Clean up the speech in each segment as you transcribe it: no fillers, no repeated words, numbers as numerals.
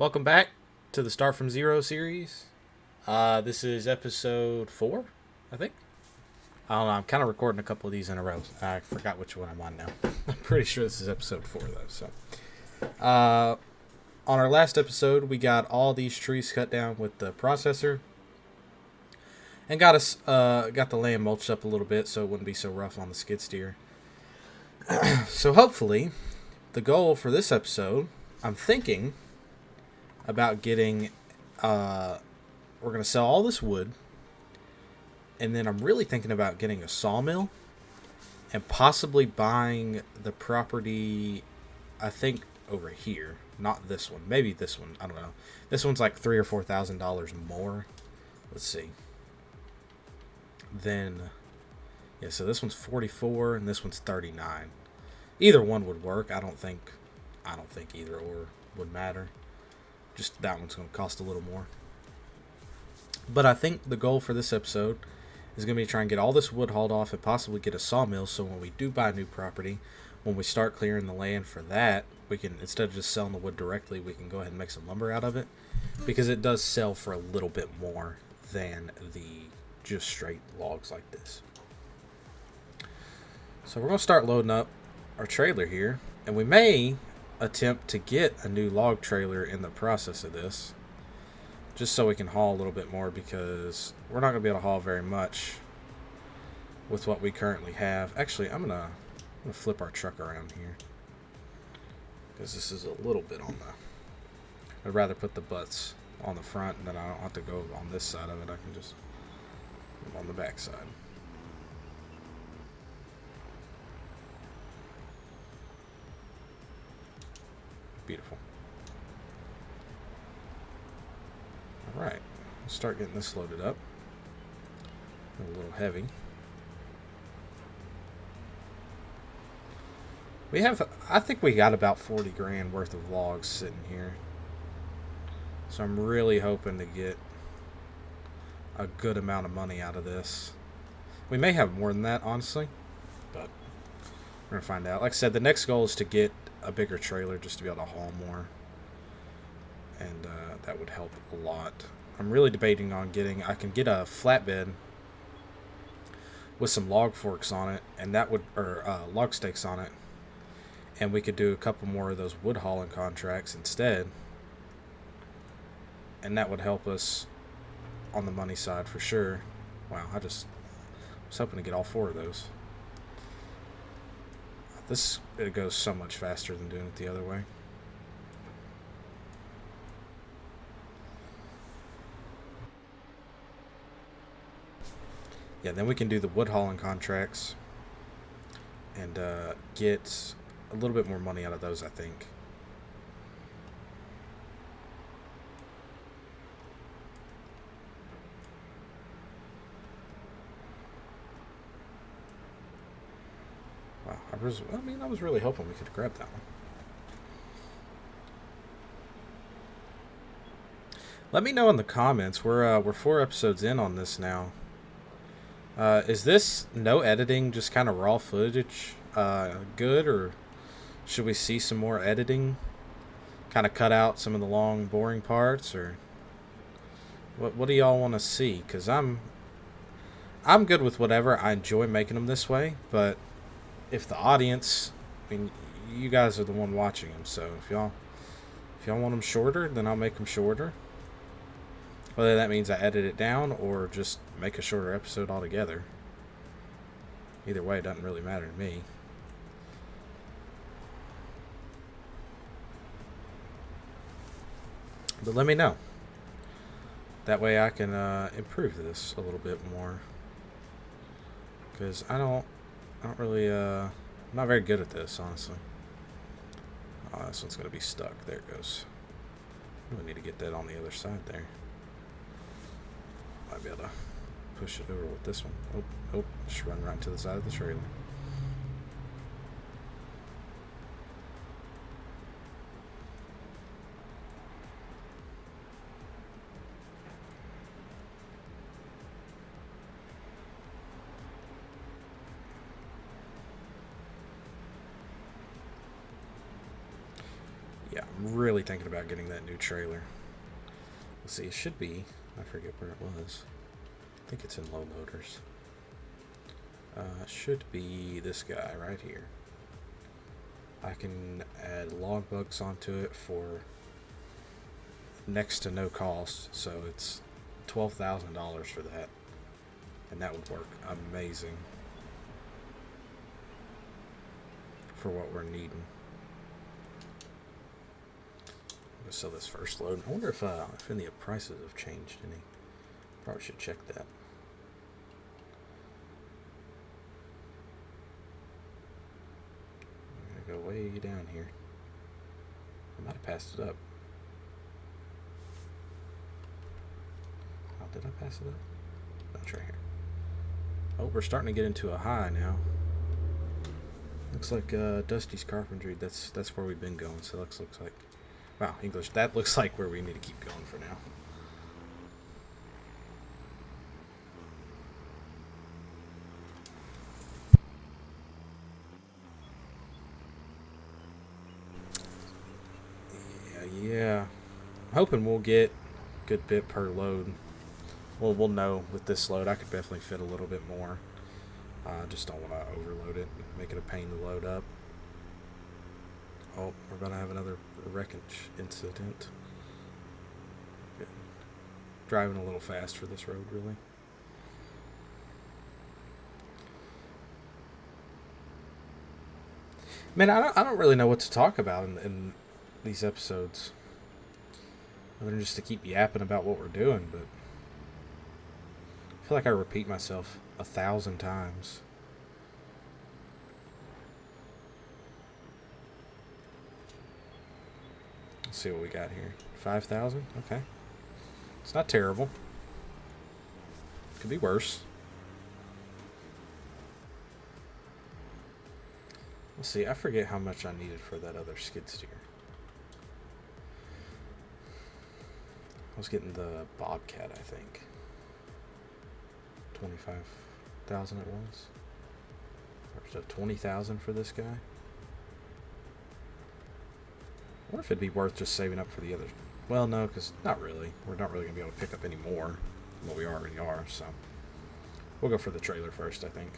Welcome back to the Start From Zero series. This is episode 4, I think. I don't know, I'm kind of recording a couple of these in a row. I forgot which one I'm on now. I'm pretty sure this is episode 4, though. So, on our last episode, we got all these trees cut down with the processor. And got the land mulched up a little bit so it wouldn't be so rough on the skid steer. So hopefully, the goal for this episode, I'm thinking about getting, we're going to sell all this wood, and then I'm really thinking about getting a sawmill, and possibly buying the property, I think, over here. Not this one. Maybe this one. I don't know. This one's like $3,000 or $4,000 more. Let's see. Then, yeah, so this one's 44 and this one's 39. Either one would work. I don't think either or would matter. Just that one's going to cost a little more. But I think the goal for this episode is going to be to try and get all this wood hauled off and possibly get a sawmill, so when we do buy new property, when we start clearing the land for that, we can, instead of just selling the wood directly, we can go ahead and make some lumber out of it, because it does sell for a little bit more than the just straight logs like this. So we're going to start loading up our trailer here, and we may attempt to get a new log trailer in the process of this, just so we can haul a little bit more, because we're not going to be able to haul very much with what we currently have. Actually, I'm gonna flip our truck around here, because this is a little bit on the, I'd rather put the butts on the front, and then I don't have to go on this side of it. I can just put them on the back side. Beautiful. Alright, let's start getting this loaded up. A little heavy. We have, I think we got about 40 grand worth of logs sitting here. So I'm really hoping to get a good amount of money out of this. We may have more than that, honestly, but we're going to find out. Like I said, the next goal is to get a bigger trailer just to be able to haul more, and that would help a lot. I'm really debating on getting, I can get a flatbed with some log forks on it, and that would, or log stakes on it, and we could do a couple more of those wood hauling contracts instead, and that would help us on the money side for sure. Wow, I was hoping to get all 4 of those. It goes so much faster than doing it the other way. Yeah, then we can do the wood hauling contracts and get a little bit more money out of those, I think. Wow, I was really hoping we could grab that one. Let me know in the comments. We're 4 episodes in on this now. Is this no editing, just kind of raw footage, good, or should we see some more editing? Kind of cut out some of the long, boring parts, or what do y'all want to see? Because I'm good with whatever. I enjoy making them this way, but if the audience, I mean, you guys are the one watching them, so if y'all want them shorter, then I'll make them shorter. Whether that means I edit it down or just make a shorter episode altogether. Either way, it doesn't really matter to me. But let me know. That way I can improve this a little bit more. Because I don't really, I'm not very good at this, honestly. Oh, this one's going to be stuck. There it goes. We need to get that on the other side there. Might be able to push it over with this one. Oh, just run right to the side of the trailer. Yeah, I'm really thinking about getting that new trailer. Let's see, it should be. I forget where it was. I think it's in low loaders. Should be this guy right here. I can add logbooks onto it for next to no cost, so it's $12,000 for that, and that would work amazing for what we're needing. Let's sell this first load. I wonder if any of the prices have changed any. Probably should check that. I'm gonna go way down here. I might have passed it up. Oh, did I pass it up? That's right here. Oh, we're starting to get into a high now. Looks like Dusty's Carpentry. That's where we've been going. So looks like, wow, English. That looks like where we need to keep going for now. Yeah. I'm hoping we'll get a good bit per load. Well, we'll know with this load. I could definitely fit a little bit more. I just don't want to overload it and make it a pain to load up. Oh, we're going to have another wreckage incident. Good. Driving a little fast for this road, really. Man, I don't really know what to talk about in these episodes. Other than just to keep yapping about what we're doing, but I feel like I repeat myself 1,000 times. Let's see what we got here. 5,000? Okay. It's not terrible. Could be worse. Let's see, I forget how much I needed for that other skid steer. I was getting the Bobcat, I think. 25,000 it was. Or so 20,000 for this guy. I wonder if it'd be worth just saving up for the other. Well, no, because not really. We're not really going to be able to pick up any more than what we already are, so we'll go for the trailer first, I think.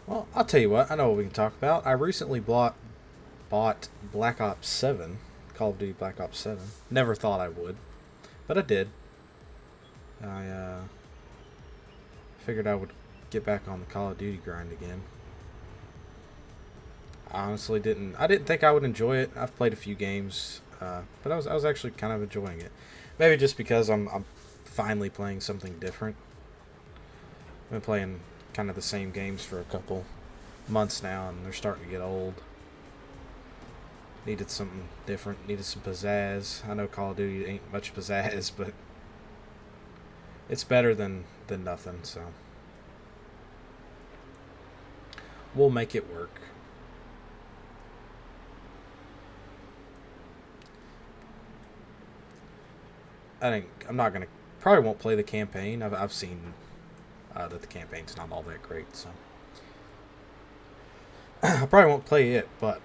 Well, I'll tell you what. I know what we can talk about. I recently bought Black Ops 7, Call of Duty Black Ops 7. Never thought I would, but I did. I figured I would get back on the Call of Duty grind again. I honestly didn't. I didn't think I would enjoy it. I've played a few games, but I was actually kind of enjoying it. Maybe just because I'm finally playing something different. I've been playing kind of the same games for a couple months now, and they're starting to get old. Needed something different. Needed some pizzazz. I know Call of Duty ain't much pizzazz, but it's better than nothing. So we'll make it work. I'm not gonna. Probably won't play the campaign. I've seen that the campaign's not all that great, so I probably won't play it, but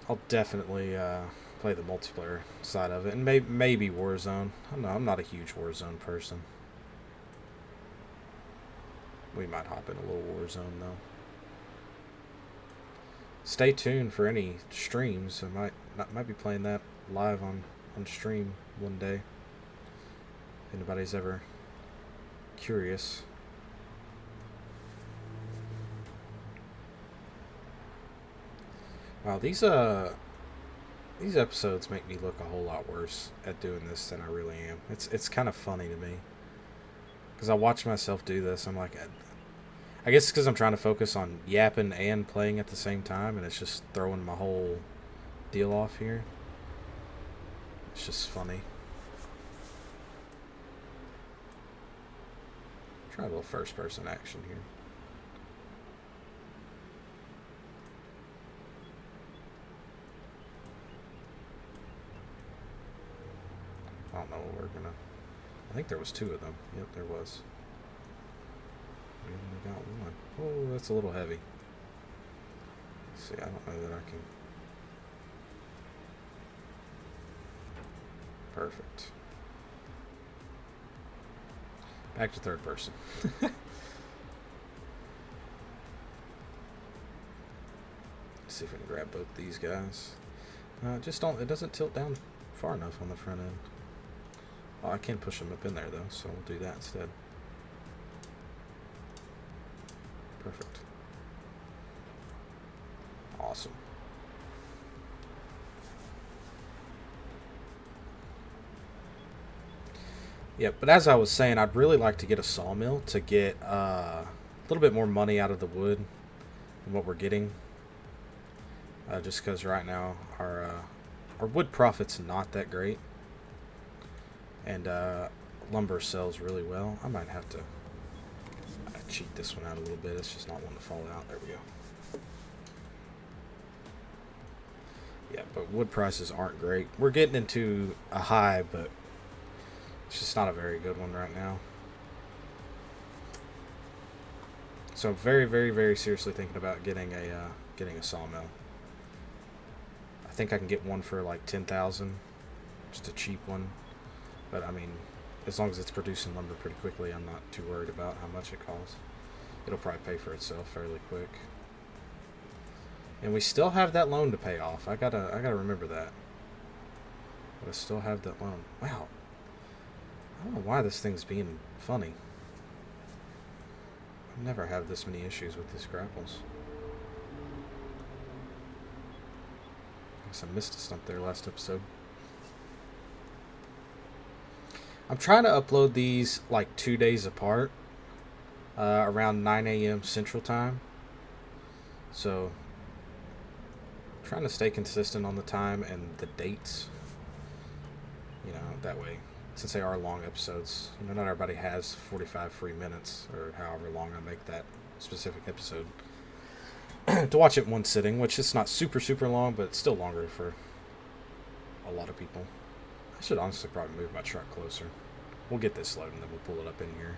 I'll definitely play the multiplayer side of it, and maybe Warzone. I don't know. I'm not a huge Warzone person. We might hop in a little Warzone though. Stay tuned for any streams. I might be playing that live on stream one day. If anybody's ever curious. Wow, these episodes make me look a whole lot worse at doing this than I really am. It's kind of funny to me because I watch myself do this. I'm like, I guess because I'm trying to focus on yapping and playing at the same time, and it's just throwing my whole deal off here. It's just funny. Try a little first-person action here. don't know what we're gonna... I think there was 2 of them. Yep, there was. We only got 1. Oh, that's a little heavy. Let's see, I don't know that I can... Perfect. Back to third person. Let's see if we can grab both these guys. Just don't... It doesn't tilt down far enough on the front end. Oh, I can push them up in there, though, so we'll do that instead. Perfect. Awesome. Yeah, but as I was saying, I'd really like to get a sawmill to get a little bit more money out of the wood than what we're getting. Just because right now our wood profit's not that great. And lumber sells really well. I might have to cheat this one out a little bit. It's just not one to fall out. There we go. Yeah, but wood prices aren't great. We're getting into a high, but it's just not a very good one right now. So very, very, very seriously thinking about getting a sawmill. I think I can get one for like 10,000, just a cheap one. But I mean, as long as it's producing lumber pretty quickly, I'm not too worried about how much it costs. It'll probably pay for itself fairly quick. And we still have that loan to pay off. I gotta remember that. But I still have that loan. Wow. I don't know why this thing's being funny. I've never had this many issues with these grapples. I guess I missed a stump there last episode. I'm trying to upload these like 2 days apart, around 9 a.m. Central Time. So, I'm trying to stay consistent on the time and the dates. You know, that way, since they are long episodes, you know, not everybody has 45 free minutes or however long I make that specific episode to watch it in one sitting, which is not super, super long, but it's still longer for a lot of people. I should honestly probably move my truck closer. We'll get this loaded and then we'll pull it up in here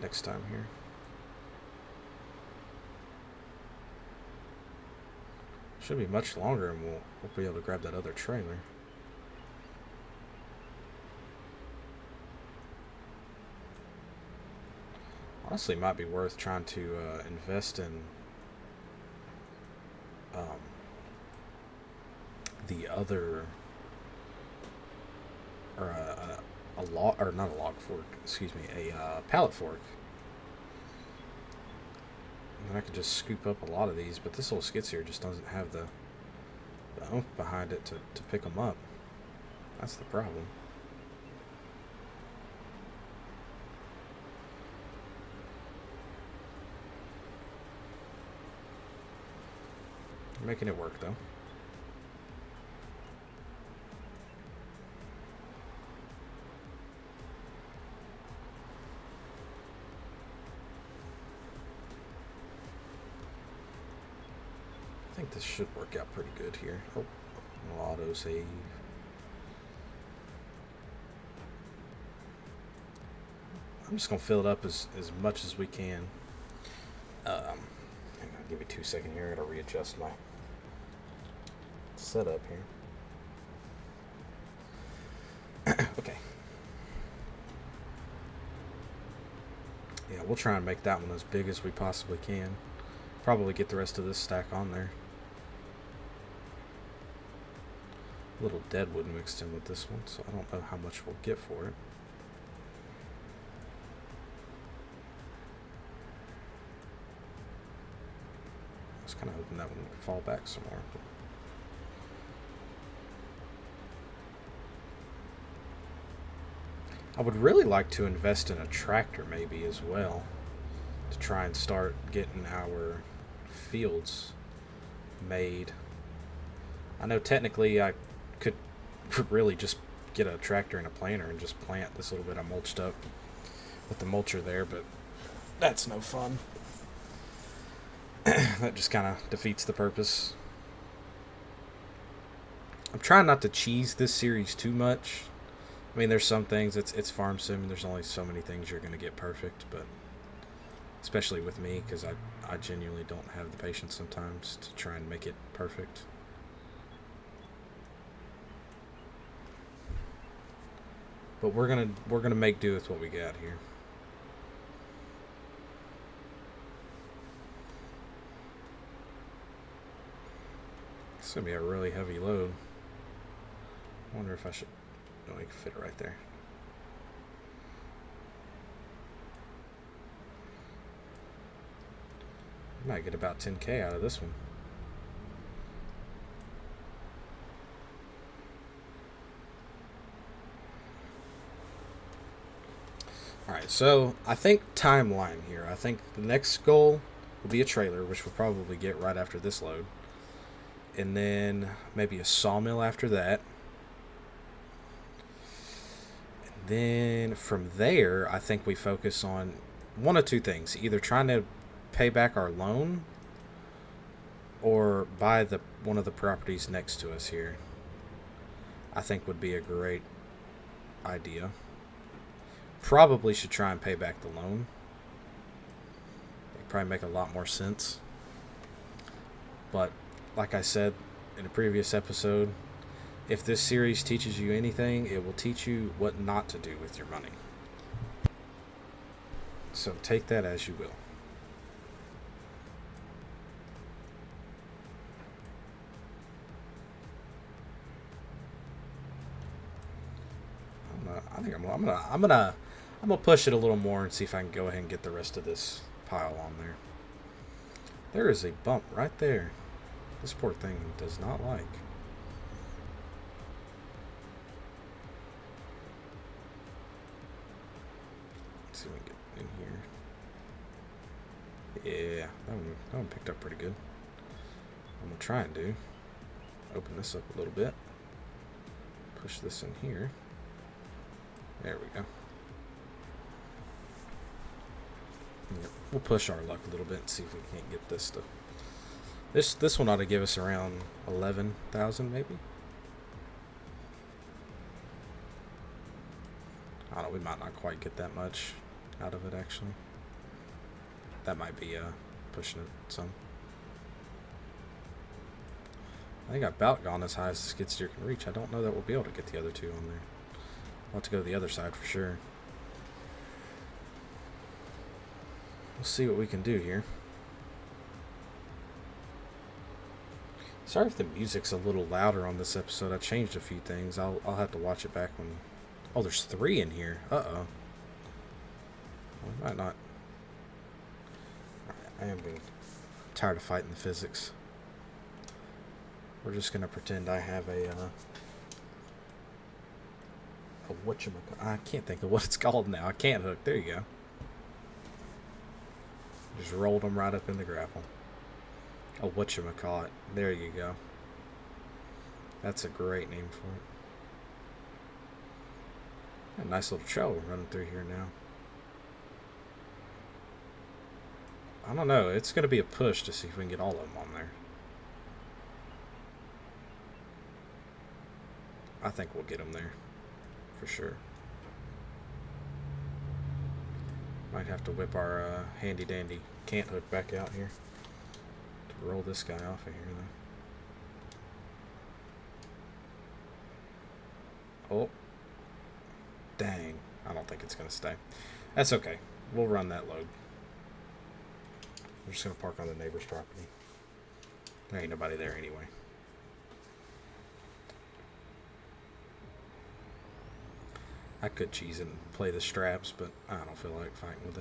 next time here. Should be much longer and we'll be able to grab that other trailer. Honestly, it might be worth trying to invest in the other, or a log, or not a log fork, excuse me, a pallet fork. And I could just scoop up a lot of these, but this little skid steer just doesn't have the oomph behind it to pick them up. That's the problem. Making it work though. I think this should work out pretty good here. Oh, auto save. I'm just gonna fill it up as much as we can. Hang on, give me 2 seconds here. I gotta readjust my setup here. Okay. Yeah, we'll try and make that one as big as we possibly can. Probably get the rest of this stack on there. A little deadwood mixed in with this one, so I don't know how much we'll get for it. I was kind of hoping that one would fall back some more. I would really like to invest in a tractor maybe as well, to try and start getting our fields made. I know technically I could really just get a tractor and a planter and just plant this little bit I mulched up with the mulcher there, but that's no fun. That just kind of defeats the purpose. I'm trying not to cheese this series too much. I mean, there's some things, it's farm sim, and there's only so many things you're going to get perfect, but especially with me, because I genuinely don't have the patience sometimes to try and make it perfect. But we're gonna make do with what we got here. It's gonna be a really heavy load. I wonder if I should. No, we can fit it right there. Might get about 10K out of this one. Alright, so I think timeline here. I think the next goal will be a trailer, which we'll probably get right after this load. And then maybe a sawmill after that. And then from there, I think we focus on one of two things. Either trying to pay back our loan or buy one of the properties next to us here. I think would be a great idea. Probably should try and pay back the loan. It'd probably make a lot more sense. But like I said in a previous episode, if this series teaches you anything, it will teach you what not to do with your money. So take that as you will. I'm gonna push it a little more and see if I can go ahead and get the rest of this pile on there. There is a bump right there. This poor thing does not like. Let's see if we can get in here. Yeah, that one picked up pretty good. I'm gonna try and do. Open this up a little bit. Push this in here. There we go. Yep. We'll push our luck a little bit and see if we can't get this stuff. This one ought to give us around 11,000 maybe. I don't know, we might not quite get that much out of it actually. That might be pushing it some. I think I've about gone as high as the skid steer can reach. I don't know that we'll be able to get the other two on there. We'll have to go to the other side for sure. We'll see what we can do here. Sorry if the music's a little louder on this episode. I changed a few things. I'll have to watch it back when... Oh, there's 3 in here. Uh-oh. Well, I might not... Alright, I am getting tired of fighting the physics. We're just going to pretend I have a whatchamacallit. I can't think of what it's called now. I can't hook. There you go. Just rolled them right up in the grapple. A whatchamacallit. There you go. That's a great name for it. A nice little trail running through here now. I don't know. It's going to be a push to see if we can get all of them on there. I think we'll get them there. For sure. Might have to whip our handy dandy cant hook back out here to roll this guy off of here though. Oh, dang. I don't think it's going to stay. That's okay. We'll run that load. We're just going to park on the neighbor's property. There ain't nobody there anyway. I could cheese and play the straps, but I don't feel like fighting with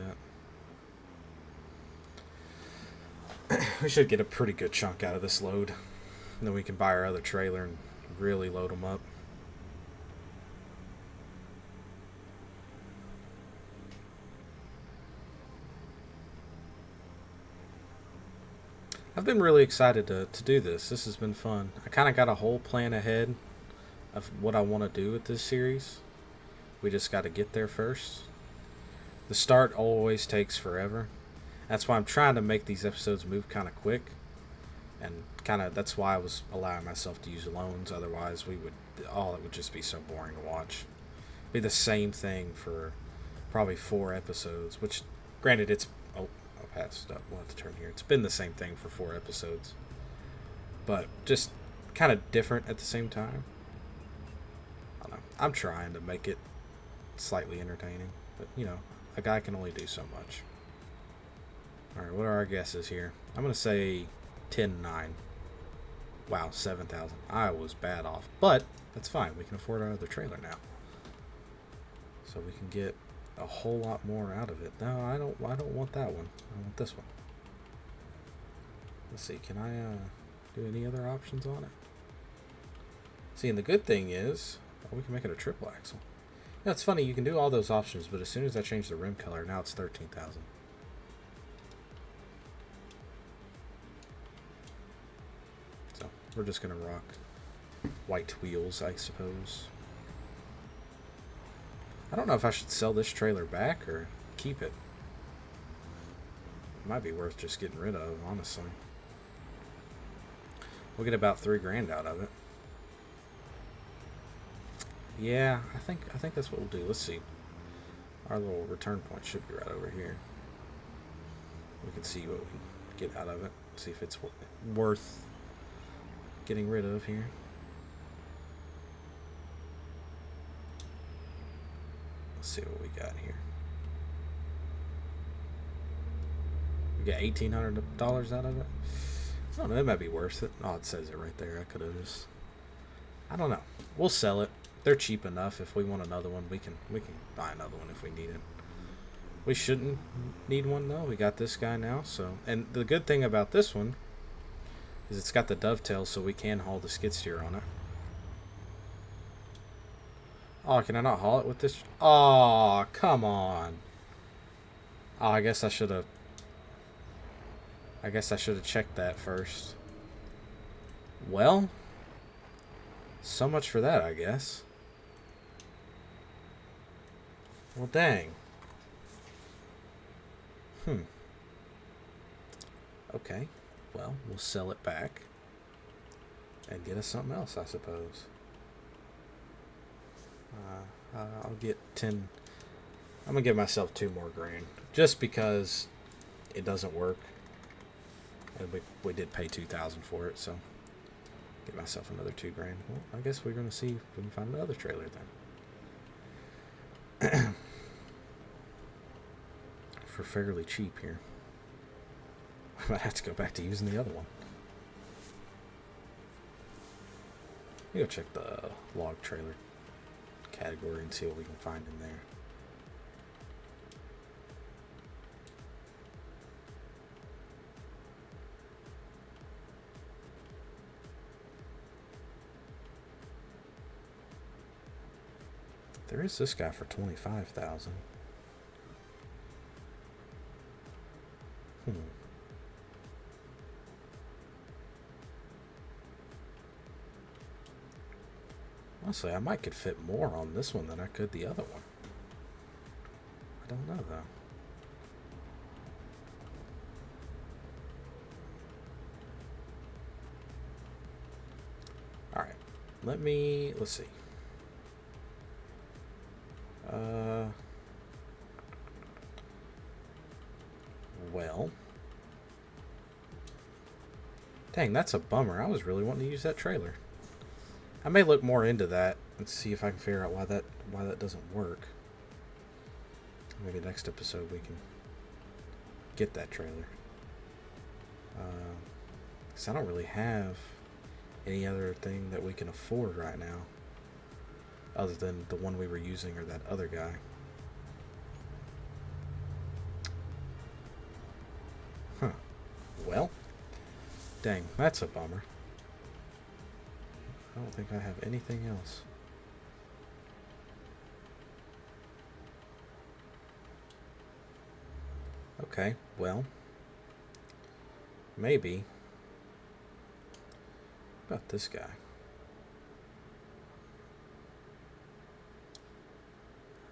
that. We should get a pretty good chunk out of this load. And then we can buy our other trailer and really load them up. I've been really excited to do this. This has been fun. I kind of got a whole plan ahead of what I want to do with this series. We just got to get there first. The start always takes forever. That's why I'm trying to make these episodes move kind of quick. And kind of that's why I was allowing myself to use loans. Otherwise, it would just be so boring to watch. Be the same thing for probably 4 episodes. Which, granted, it's I'll pass it up. We'll have to turn here. It's been the same thing for 4 episodes, but just kind of different at the same time. I don't know. I'm trying to make it slightly entertaining, but a guy can only do so much. All right, what are our guesses here? I'm gonna say 10-9. Wow, 7,000. I was bad off, but that's fine. We can afford our other trailer now, so we can get a whole lot more out of it. No, I don't want that one. I want this one. Let's see. Can I do any other options on it? See, and the good thing is, we can make it a triple axle. It's funny. You can do all those options, but as soon as I change the rim color, now it's 13,000. So we're just gonna rock white wheels, I suppose. I don't know if I should sell this trailer back or keep it. It might be worth just getting rid of, honestly. We'll get about $3,000 out of it. Yeah, I think that's what we'll do. Let's see. Our little return point should be right over here. We can see what we can get out of it. See if it's worth getting rid of here. Let's see what we got here. We got $1,800 out of it. I don't know. It might be worth it. Oh, it says it right there. I could have just. I don't know. We'll sell it. They're cheap enough. If we want another one, we can buy another one if we need it. We shouldn't need one though. We got this guy now. So, and the good thing about this one is it's got the dovetail, so we can haul the skid steer on it. Oh, can I not haul it with this? Oh, come on. Oh, I guess I should have checked that first. Well, so much for that, I guess. Well, dang. Okay. Well, we'll sell it back and get us something else, I suppose. I'll get 10. I'm gonna give myself $2 more grand just because it doesn't work, and we did pay $2,000 for it, so get myself another $2 grand. Well, I guess we're gonna see if we can find another trailer then for fairly cheap here. I might have to go back to using the other one. Let me go check the log trailer category and see what we can find in there. There is this guy for 25,000. Honestly, I might could fit more on this one than I could the other one. I don't know though. Alright. Let's see. Well. Dang, that's a bummer. I was really wanting to use that trailer. I may look more into that and see if I can figure out why that doesn't work. Maybe next episode we can get that trailer. Because I don't really have any other thing that we can afford right now other than the one we were using or that other guy. Well, dang, that's a bummer. I don't think I have anything else. Okay, well, maybe. What about this guy?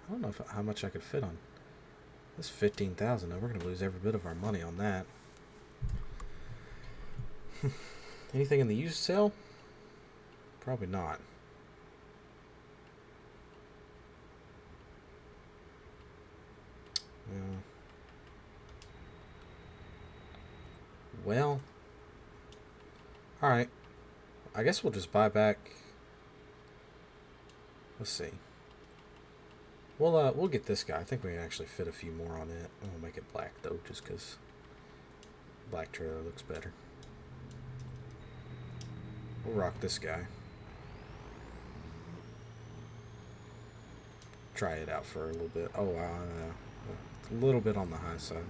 I don't know how much I could fit on. This 15,000. We're going to lose every bit of our money on that. Anything in the used sale? Probably not. Yeah. Well, alright. I guess we'll just buy back. Let's see. We'll get this guy. I think we can actually fit a few more on it. We'll make it black though, just because black trailer looks better. We'll rock this guy. Try it out for a little bit. Oh, a little bit on the high side.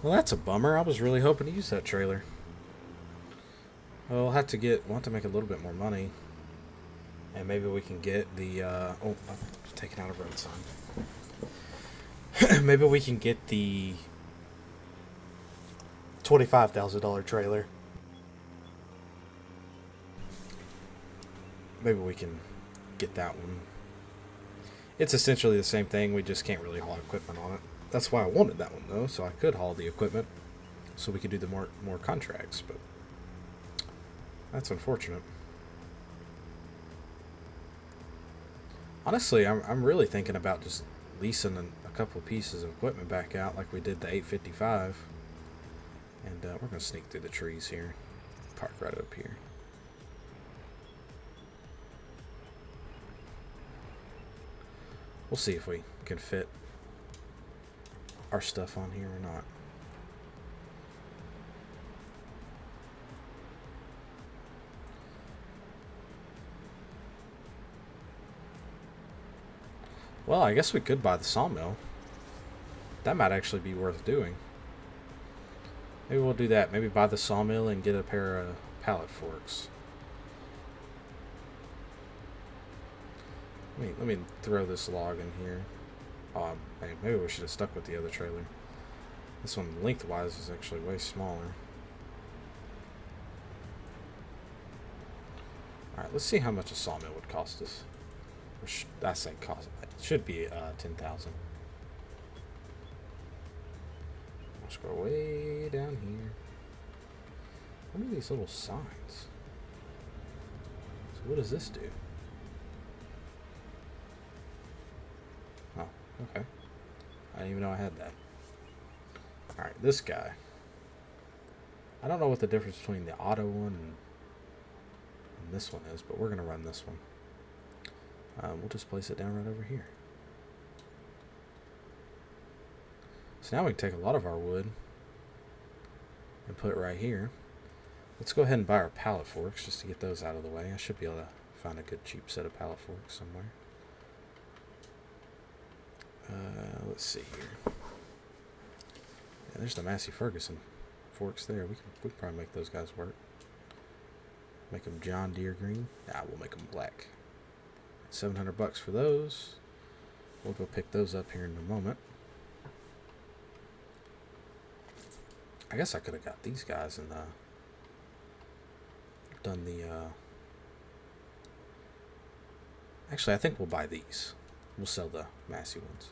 Well, that's a bummer. I was really hoping to use that trailer. Well, we'll have to make a little bit more money. And maybe we can get the, I'm taking out a road sign. Maybe we can get the $25,000 trailer. Maybe we can get that one. It's essentially the same thing, we just can't really haul equipment on it. That's why I wanted that one though, so I could haul the equipment, so we could do the more contracts, but that's unfortunate. Honestly, I'm really thinking about just leasing a couple pieces of equipment back out like we did the 855. And we're going to sneak through the trees here. Park right up here. We'll see if we can fit our stuff on here or not. Well, I guess we could buy the sawmill. That might actually be worth doing. Maybe we'll do that. Maybe buy the sawmill and get a pair of pallet forks. Let me throw this log in here. Oh, maybe we should have stuck with the other trailer. This one, lengthwise, is actually way smaller. Alright, let's see how much a sawmill would cost us. I say cost. It should be 10,000. Let's go way down here. What are these little signs? So what does this do? Oh, okay. I didn't even know I had that. Alright, this guy. I don't know what the difference between the auto one and this one is, but we're going to run this one. We'll just place it down right over here. So now we can take a lot of our wood and put it right here. Let's go ahead and buy our pallet forks just to get those out of the way. I should be able to find a good cheap set of pallet forks somewhere. Let's see here. Yeah, there's the Massey Ferguson forks there. We can probably make those guys work. Make them John Deere green. Nah, we'll make them black. $700 for those. We'll go pick those up here in a moment. I guess I could have got these guys and done the actually I think we'll buy these. We'll sell the Massey ones.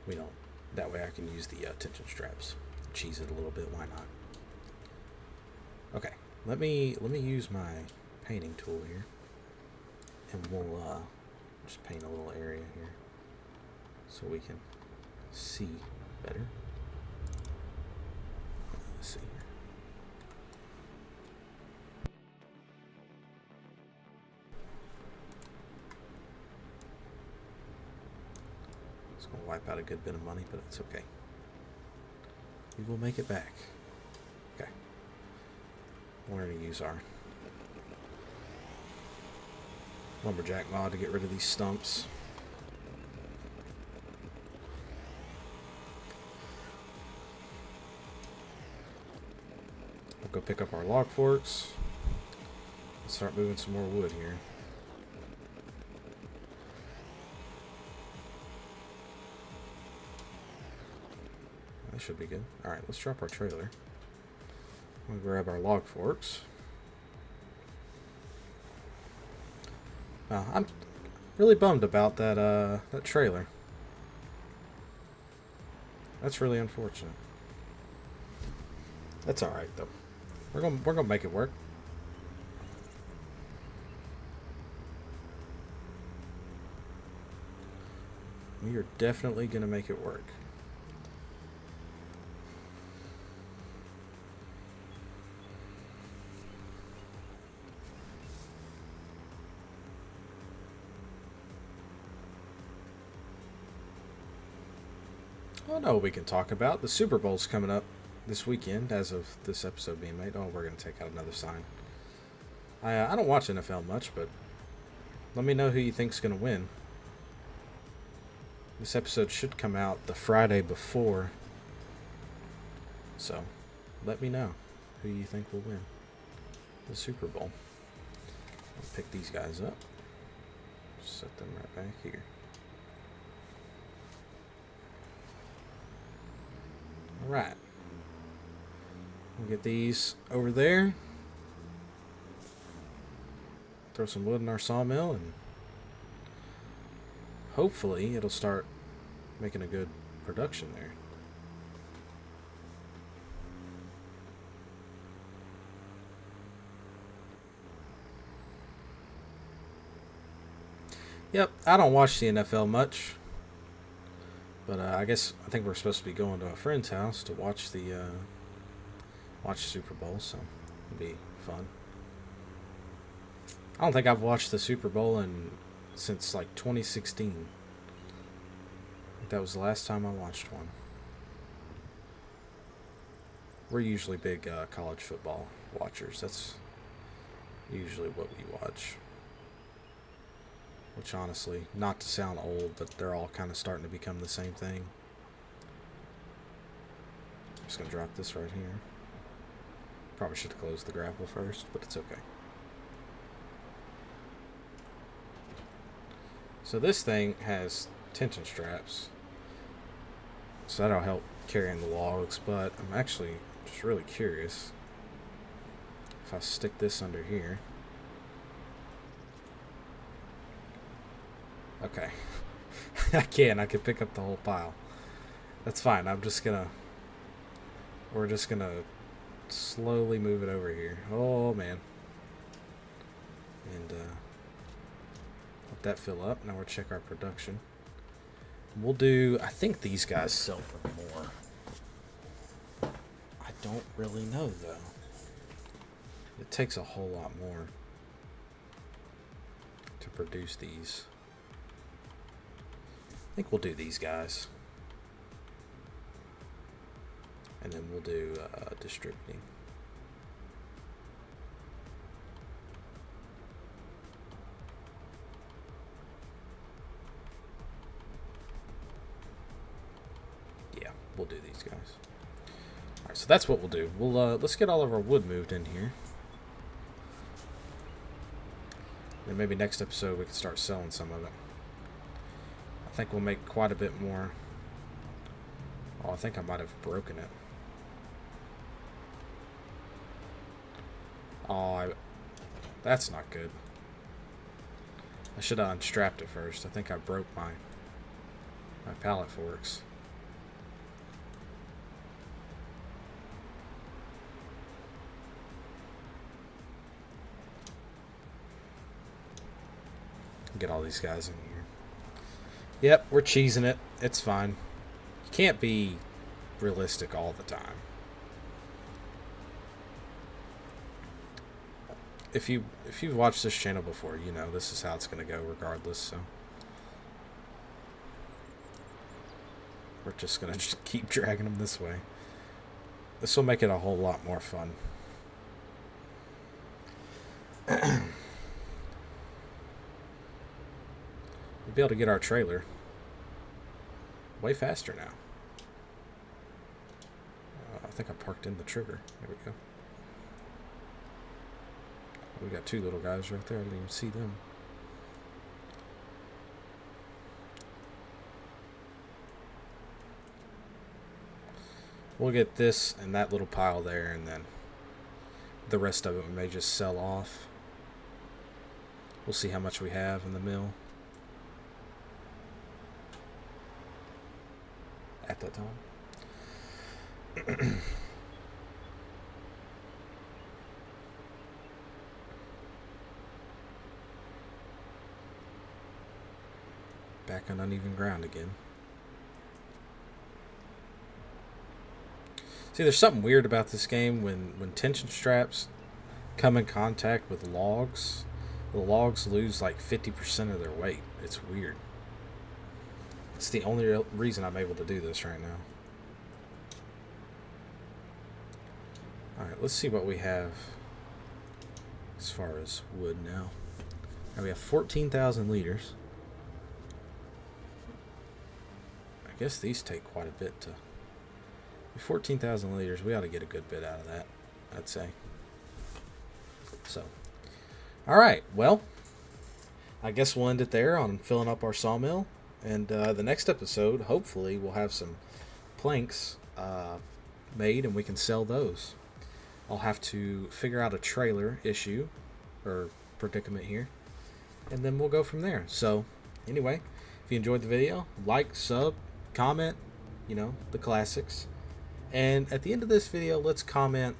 We don't, that way I can use the tension straps. Cheese it a little bit, why not? Okay, let me use my painting tool here, and we'll just paint a little area here so we can see better. Let's see here. It's going to wipe out a good bit of money, but it's okay. We will make it back. Okay. We're going to use our lumberjack mod to get rid of these stumps. We'll go pick up our log forks and start moving some more wood here. That should be good. Alright, let's drop our trailer. We'll grab our log forks. Really bummed about that trailer. That's really unfortunate. That's all right though. We're gonna make it work. We are definitely gonna make it work. I know what we can talk about. The Super Bowl's coming up this weekend, as of this episode being made. Oh, we're gonna take out another sign. I don't watch NFL much, but let me know who you think's gonna win. This episode should come out the Friday before, so let me know who you think will win the Super Bowl. I'll pick these guys up. Set them right back here. Alright. We'll get these over there. Throw some wood in our sawmill, and hopefully it'll start making a good production there. Yep, I don't watch the NFL much, but I think we're supposed to be going to a friend's house to watch the Super Bowl, so it'll be fun. I don't think I've watched the Super Bowl since like 2016. I think that was the last time I watched one. We're usually big college football watchers. That's usually what we watch. Which honestly, not to sound old, but they're all kind of starting to become the same thing. I'm just going to drop this right here. Probably should have closed the grapple first, but it's okay. So this thing has tension straps, so that'll help carrying the logs, but I'm actually just really curious if I stick this under here. Okay. I can pick up the whole pile. That's fine. We're just gonna slowly move it over here. Oh man. And let that fill up. Now we'll check our production. We'll do, I think these guys sell for more. I don't really know though. It takes a whole lot more to produce these. I think we'll do these guys. And then we'll do distributing. Yeah, we'll do these guys. Alright, so that's what we'll do. Let's get all of our wood moved in here. And maybe next episode we can start selling some of it. I think we'll make quite a bit more. Oh, I think I might have broken it. Oh, that's not good. I should have unstrapped it first. I think I broke my pallet forks. Get all these guys in here. Yep, we're cheesing it. It's fine. You can't be realistic all the time. If you've watched this channel before, you know this is how it's going to go regardless, so we're just going to keep dragging them this way. This will make it a whole lot more fun. We'll be able to get our trailer way faster now. I think I parked in the trigger. There we go. We got two little guys right there. I didn't even see them. We'll get this and that little pile there, and then the rest of it we may just sell off. We'll see how much we have in the mill. at that time. Back on uneven ground again. See, there's something weird about this game when tension straps come in contact with logs. The logs lose like 50% of their weight. It's weird. It's the only reason I'm able to do this right now. Alright, let's see what we have as far as wood now. Now we have 14,000 liters. I guess these take quite a bit to... 14,000 liters, we ought to get a good bit out of that, I'd say. So, alright, well, I guess we'll end it there on filling up our sawmill. And the next episode, hopefully, we'll have some planks made and we can sell those. I'll have to figure out a trailer issue or predicament here, and then we'll go from there. So, anyway, if you enjoyed the video, like, sub, comment, you know, the classics. And at the end of this video, let's comment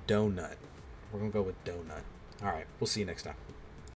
donut. We're going to go with donut. All right, we'll see you next time.